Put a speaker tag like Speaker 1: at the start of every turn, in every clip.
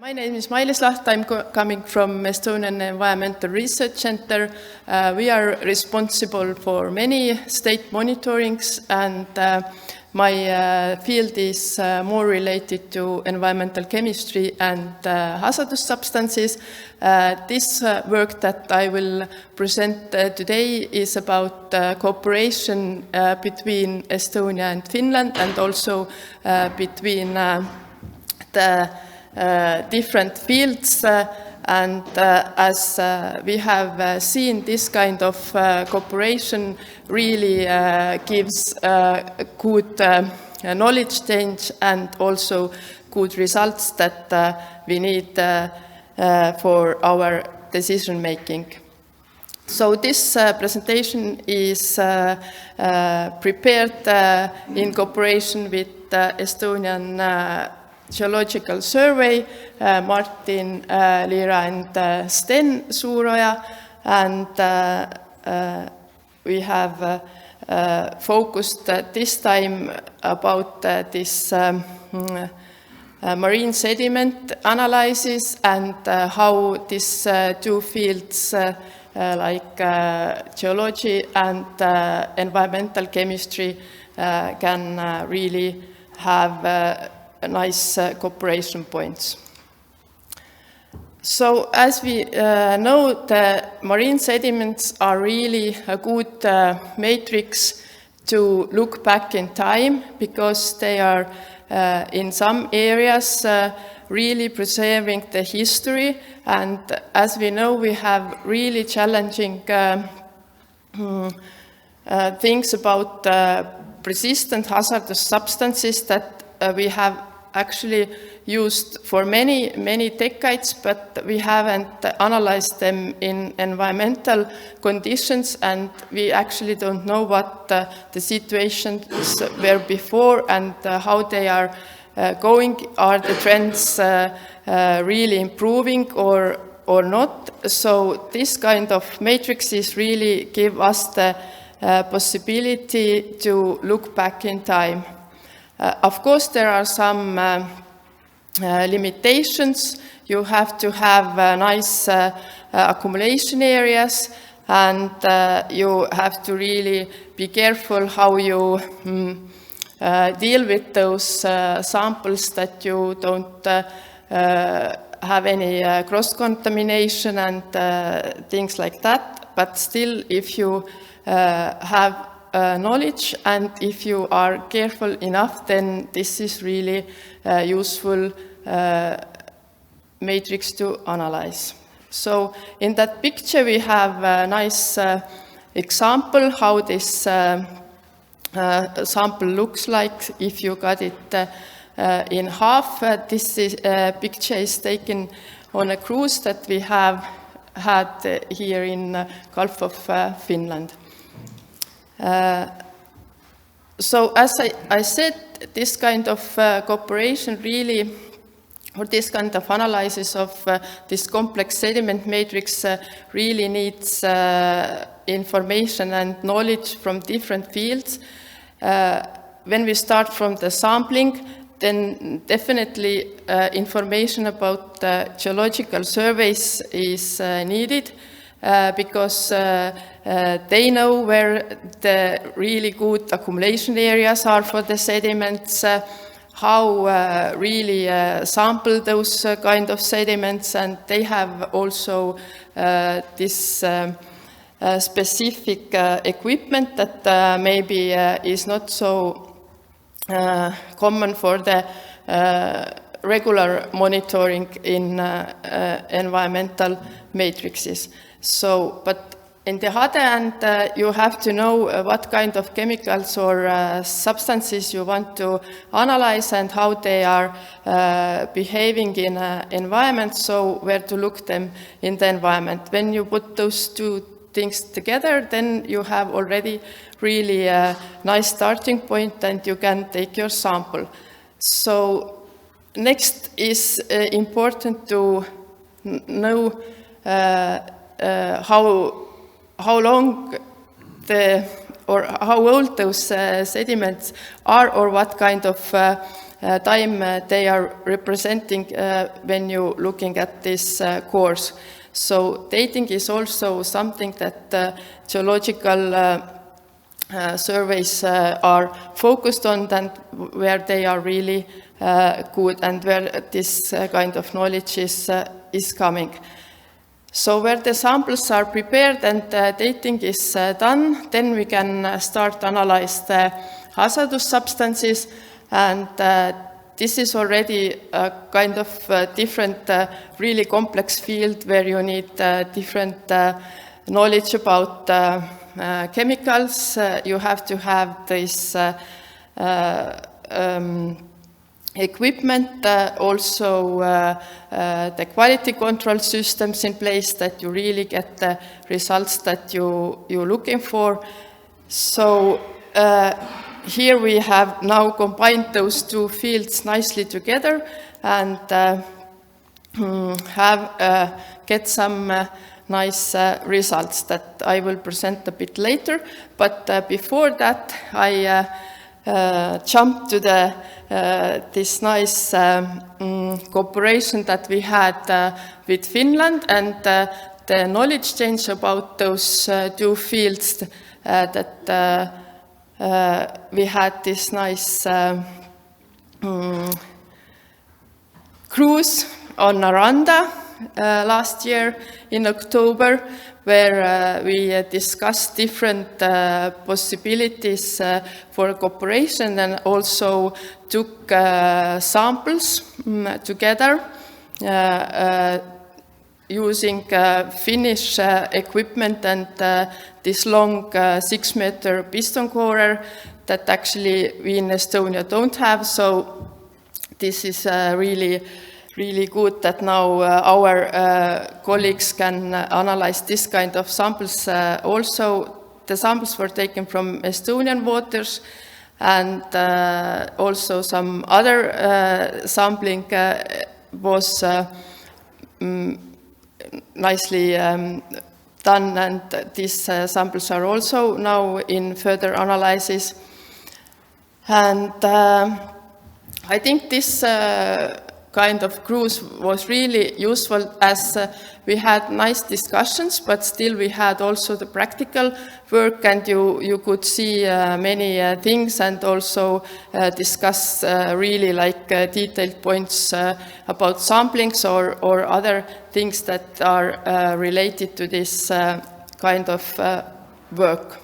Speaker 1: My name is Mailis Laht. I'm coming from Estonian Environmental Research Center. We are responsible for many state monitorings, and my field is more related to environmental chemistry and hazardous substances. This work that I will present today is about cooperation between Estonia and Finland, and also between the different fields, and as we have seen, this kind of cooperation really gives good knowledge change and also good results that we need for our decision making. So this presentation is prepared in cooperation with Estonian Geological Survey, Martin, Veera and Sten Suuroja, and we have focused this time about this marine sediment analysis and how these two fields like geology and environmental chemistry can really have nice cooperation points. So as we know, the marine sediments are really a good matrix to look back in time, because they are in some areas really preserving the history. And as we know, we have really challenging things about persistent hazardous substances that we have actually used for many decades, but we haven't analyzed them in environmental conditions, and we actually don't know what the situations were before and how they are going. Are the trends really improving or not? So this kind of matrices really give us the possibility to look back in time. Of course, there are some limitations. You have to have nice accumulation areas, and you have to really be careful how you deal with those samples, that you don't have any cross-contamination and things like that. But still, if you have knowledge and if you are careful enough, then this is really useful matrix to analyze. So in that picture we have a nice example how this sample looks like if you cut it in half. This picture is taken on a cruise that we have had here in Gulf of Finland. So as I said, this kind of cooperation really, or this kind of analysis of this complex sediment matrix really needs information and knowledge from different fields. When we start from the sampling, then definitely information about geological surveys is needed. Because they know where the really good accumulation areas are for the sediments, how really sample those kind of sediments, and they have also this specific equipment that maybe is not so common for the regular monitoring in environmental matrices. So, but in the other hand, you have to know what kind of chemicals or substances you want to analyze and how they are behaving in an environment, so where to look them in the environment. When you put those two things together, then you have already really a nice starting point and you can take your sample. So next is important to know how long or how old those sediments are, or what kind of time they are representing when you're looking at this course. So dating is also something that geological surveys are focused on, and where they are really good, and where this kind of knowledge is coming. So where the samples are prepared and dating is done, then we can start analyze the hazardous substances, and this is already a kind of different, really complex field where you need different knowledge about chemicals. You have to have this equipment, also the quality control systems in place, that you really get the results that you're looking for. So here we have now combined those two fields nicely together, and get some nice results that I will present a bit later. But before that, I jump to this nice cooperation that we had with Finland, and the knowledge change about those two fields, that we had this nice cruise on Aranda last year in October, where we discussed different possibilities for cooperation, and also took samples together using Finnish equipment and this long 6-meter piston corer that actually we in Estonia don't have. So this is really good that now our colleagues can analyze this kind of samples. Also, the samples were taken from Estonian waters, and also some other sampling was nicely done, and these samples are also now in further analysis. And I think this kind of cruise was really useful, as we had nice discussions, but still we had also the practical work, and you could see many things, and also discuss really like detailed points about samplings or other things that are related to this kind of work.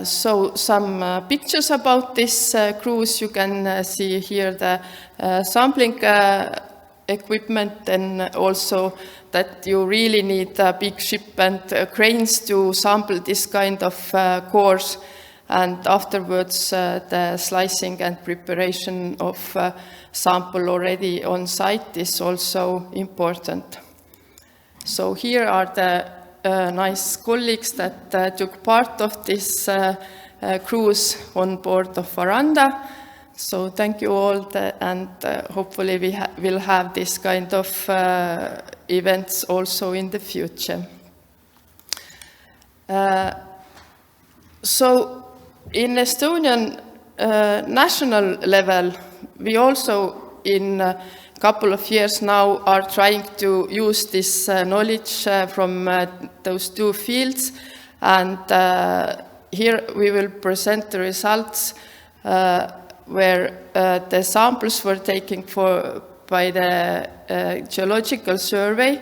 Speaker 1: So some pictures about this cruise. You can see here the sampling equipment, and also that you really need a big ship and cranes to sample this kind of cores, and afterwards the slicing and preparation of sample already on site is also important. So here are the nice colleagues that took part of this cruise on board of Aranda. So thank you all, and hopefully we will have this kind of events also in the future. So in Estonian national level, we also in couple of years now are trying to use this knowledge from those two fields, and here we will present the results where the samples were taken by the geological survey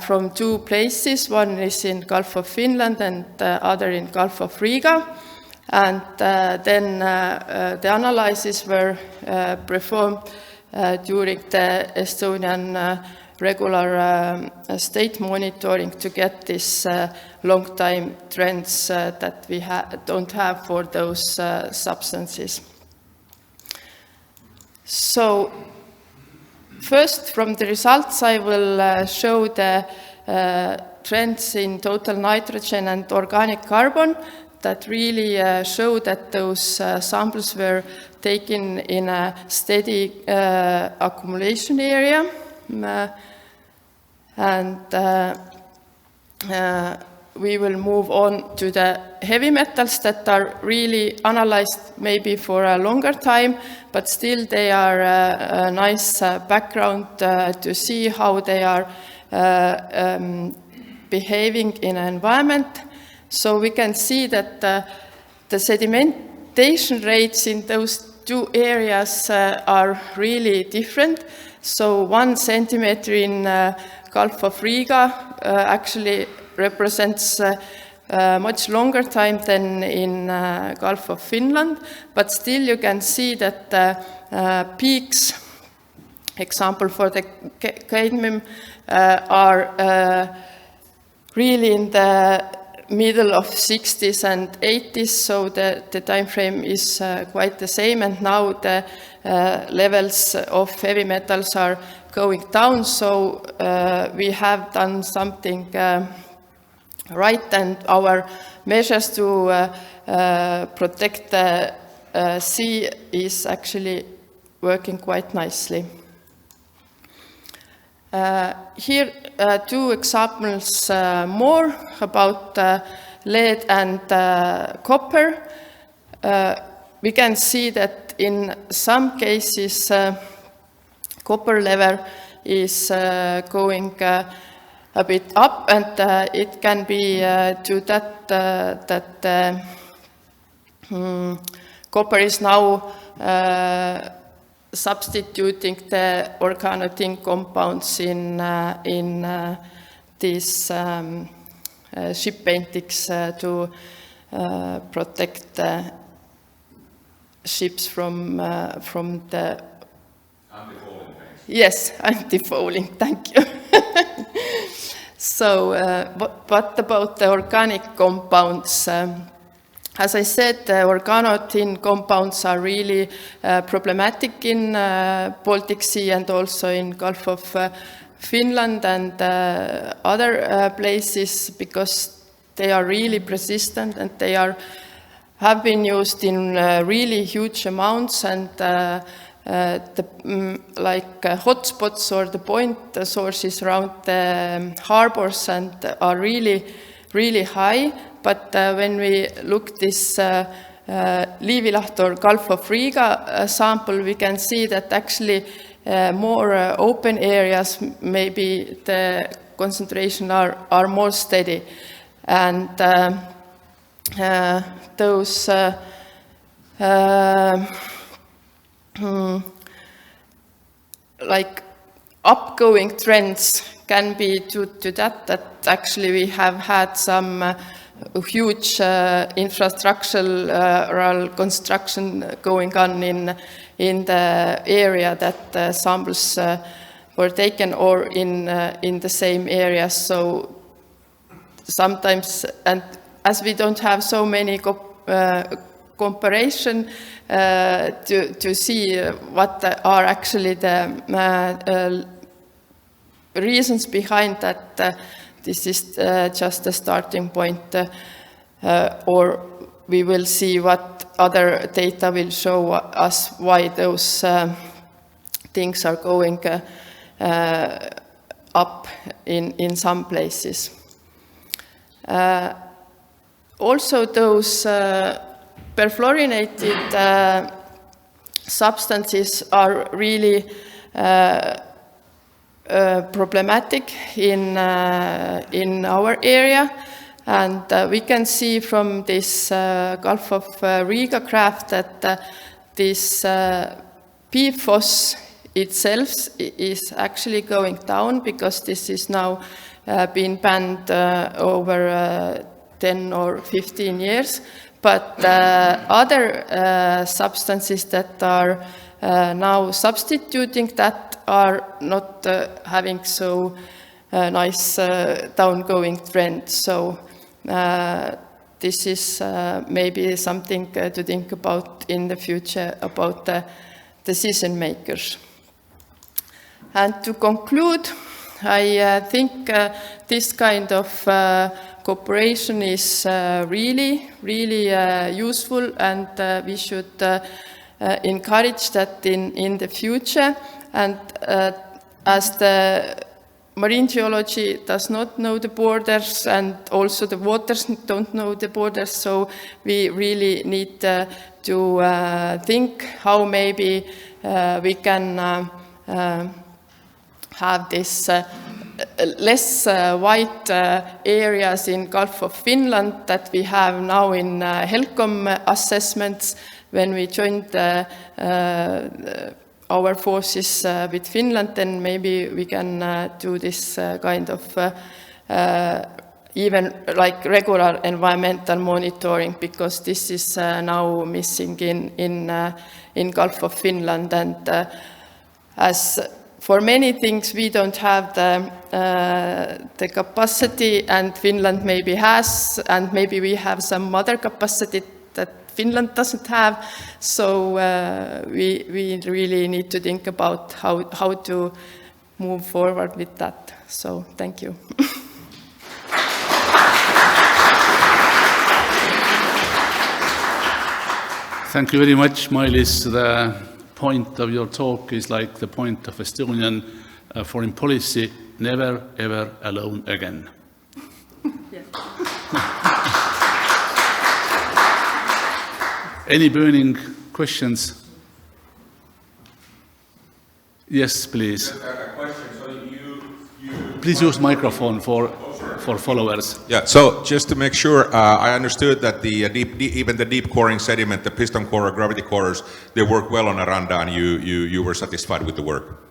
Speaker 1: from two places. One is in Gulf of Finland and the other in Gulf of Riga, and then the analyses were performed during the Estonian regular state monitoring to get this long time trends that we don't have for those substances. So first, from the results, I will show the trends in total nitrogen and organic carbon that really show that those samples were taken in a steady accumulation area. And we will move on to the heavy metals that are really analyzed maybe for a longer time, but still they are a nice background to see how they are behaving in an environment. So we can see that the sedimentation rates in those two areas are really different. So 1 centimeter in Gulf of Riga actually represents much longer time than in Gulf of Finland, but still you can see that peaks, example for the cadmium, are really in the middle of 60s and 80s, so the time frame is quite the same, and now the levels of heavy metals are going down, so we have done something right, and our measures to protect the sea is actually working quite nicely. Here two examples more about lead and copper. We can see that in some cases copper level is going a bit up, and it can be to that that copper is now substituting the organotin compounds in these ship paintings to protect the ships from the
Speaker 2: anti-fouling paints.
Speaker 1: Yes, anti-fouling. Thank you. So, what about the organic compounds? As I said, the organotin compounds are really problematic in Baltic Sea and also in Gulf of Finland and other places, because they are really persistent and they have been used in really huge amounts, and hotspots or the point sources around the harbors and are really, really high. But when we look this Liivi Laht or Gulf of Riga sample, we can see that actually more open areas, maybe the concentration are more steady. And those like upgoing trends can be due to that actually we have had some huge infrastructural construction going on in the area that samples were taken, or in the same area. So sometimes, and as we don't have so many comparison to see what are actually the reasons behind that, this is just a starting point, or we will see what other data will show us why those things are going up in some places. Also, those perfluorinated substances are really problematic in our area, and we can see from this Gulf of Riga graph that this PFOS itself is actually going down, because this is now been banned over 10 or 15 years. But other substances that are now substituting that are not having so nice downgoing trend. So this is maybe something to think about in the future about the decision makers. And to conclude, I think this kind of cooperation is really, really useful, and we should encourage that in the future. And as the marine geology does not know the borders, and also the waters don't know the borders, so we really need to think how maybe we can have this less white areas in Gulf of Finland that we have now in HELCOM assessments when we joined our forces with Finland, then maybe we can do this kind of even like regular environmental monitoring, because this is now missing in Gulf of Finland. And as for many things we don't have the capacity, and Finland maybe has, and maybe we have some other capacity that Finland doesn't have, so we really need to think about how to move forward with that. So thank you.
Speaker 3: Thank you very much, Mailis. The point of your talk is like the point of Estonian foreign policy: never ever alone again. Yes. Any burning questions? Yes, please.
Speaker 2: Just a question. So you
Speaker 3: Please use microphone for followers.
Speaker 2: Yeah. So just to make sure, I understood that the even the deep coring sediment, the piston core or gravity cores, they work well on Aranda, and you were satisfied with the work.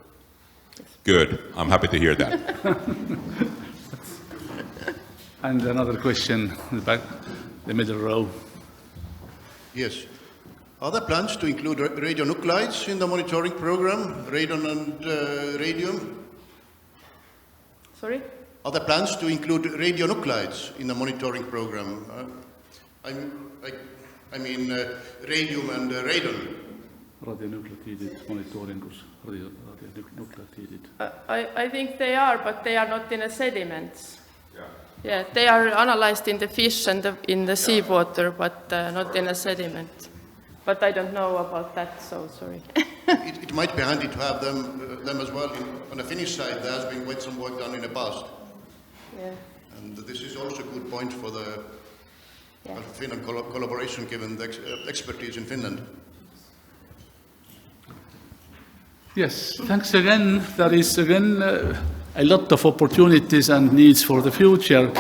Speaker 2: Good. I'm happy to hear that.
Speaker 3: And another question in the back, the middle row.
Speaker 4: Yes. Are there plans to include radionuclides in the monitoring program, radon and radium?
Speaker 1: Sorry?
Speaker 4: Are there plans to include radionuclides in the monitoring program? I mean radium and radon.
Speaker 3: Radionucleotided monitoringus. Radionucleotided.
Speaker 1: I think they are, but they are not in the sediments. Yeah, they are analyzed in the fish and in the seawater, but not in a sediment. But I don't know about that, so sorry.
Speaker 4: It might be handy to have them as well. On the Finnish side, there has been quite some work done in the past.
Speaker 1: Yeah.
Speaker 4: And this is also a good point for the Finland collaboration, given the expertise in Finland.
Speaker 3: Yes, thanks again. There is again a lot of opportunities and needs for the future.